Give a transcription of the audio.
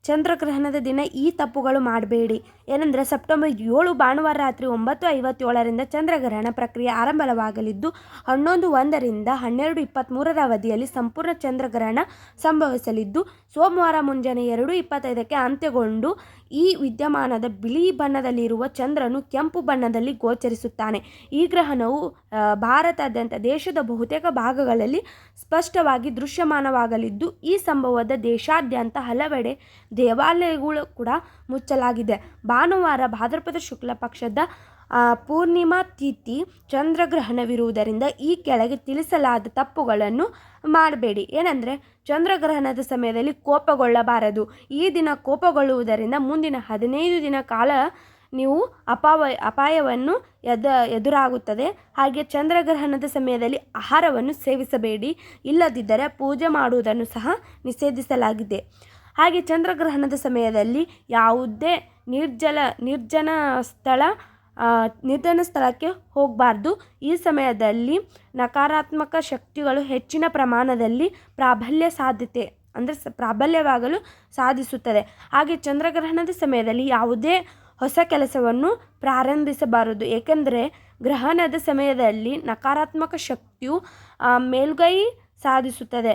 ಚಂದ್ರಗ್ರಹಣದ ದಿನ ಈ ತಪ್ಪುಗಳು ಮಾಡಬೇಡಿ. ಏನಂದರೆ ಸೆಪ್ಟೆಂಬರ್ 7 ಭಾನುವಾರ ರಾತ್ರಿ 9:57ರಿಂದ ಚಂದ್ರಗ್ರಹಣ ಪ್ರಕ್ರಿಯೆ ಆರಂಭವಾಗಲಿದ್ದು 11:01ರಿಂದ 12:23 ಅವಧಿಯಲ್ಲಿ ಸಂಪೂರ್ಣ ಚಂದ್ರಗ್ರಹಣ ಸಂಭವಿಸಲಿದ್ದು ಸೋಮವಾರ ಮುಂಜಾನೆ 2:25ಕ್ಕೆ ಅಂತ್ಯಗೊಂಡು ಈ ವಿದ್ಯಮಾನದ ಬಿಳಿ ಬಣ್ಣದಲ್ಲಿರುವ ಚಂದ್ರನು ಕೆಂಪು ಬಣ್ಣದಲ್ಲಿ ಗೋಚರಿಸುತ್ತಾನೆ. ಈ ಗ್ರಹಣವು ಭಾರತಾದ್ಯಂತ ದೇಶದ ಬಹುತೇಕ ಭಾಗಗಳಲ್ಲಿ ಸ್ಪಷ್ಟವಾಗಿ ದೃಶ್ಯಮಾನವಾಗಲಿದ್ದು ಈ ಸಂಭವದ ದೇಶಾದ್ಯಂತ ಹಲವೆಡೆ ದೇವಾಲಯಗಳು ಕೂಡ ಮುಚ್ಚಲಾಗಿದೆ. ಭಾನುವಾರ ಭಾದ್ರಪದ ಶುಕ್ಲ ಪಕ್ಷದ ಪೂರ್ಣಿಮಾ ತಿಥಿ ಚಂದ್ರಗ್ರಹಣವಿರುವುದರಿಂದ ಈ ಕೆಳಗೆ ತಿಳಿಸಲಾದ ತಪ್ಪುಗಳನ್ನು ಮಾಡಬೇಡಿ. ಏನಂದರೆ ಚಂದ್ರಗ್ರಹಣದ ಸಮಯದಲ್ಲಿ ಕೋಪಗೊಳ್ಳಬಾರದು. ಈ ದಿನ ಕೋಪಗೊಳ್ಳುವುದರಿಂದ ಮುಂದಿನ 15 ದಿನ ಕಾಲ ನೀವು ಅಪಾಯವನ್ನು ಎದುರಾಗುತ್ತದೆ. ಹಾಗೆ ಚಂದ್ರಗ್ರಹಣದ ಸಮಯದಲ್ಲಿ ಆಹಾರವನ್ನು ಸೇವಿಸಬೇಡಿ, ಇಲ್ಲದಿದ್ದರೆ ಪೂಜೆ ಮಾಡುವುದನ್ನು ಸಹ ನಿಷೇಧಿಸಲಾಗಿದೆ. ಹಾಗೆ ಚಂದ್ರಗ್ರಹಣದ ಸಮಯದಲ್ಲಿ ಯಾವುದೇ ನಿರ್ಜನ ಸ್ಥಳಕ್ಕೆ ಹೋಗಬಾರ್ದು. ಈ ಸಮಯದಲ್ಲಿ ನಕಾರಾತ್ಮಕ ಶಕ್ತಿಗಳು ಹೆಚ್ಚಿನ ಪ್ರಮಾಣದಲ್ಲಿ ಪ್ರಾಬಲ್ಯವಾಗಲು ಸಾಧಿಸುತ್ತದೆ. ಹಾಗೆ ಚಂದ್ರಗ್ರಹಣದ ಸಮಯದಲ್ಲಿ ಯಾವುದೇ ಹೊಸ ಕೆಲಸವನ್ನು ಪ್ರಾರಂಭಿಸಬಾರದು. ಏಕೆಂದರೆ ಗ್ರಹಣದ ಸಮಯದಲ್ಲಿ ನಕಾರಾತ್ಮಕ ಶಕ್ತಿಯು ಮೇಲುಗೈ ಸಾಧಿಸುತ್ತದೆ.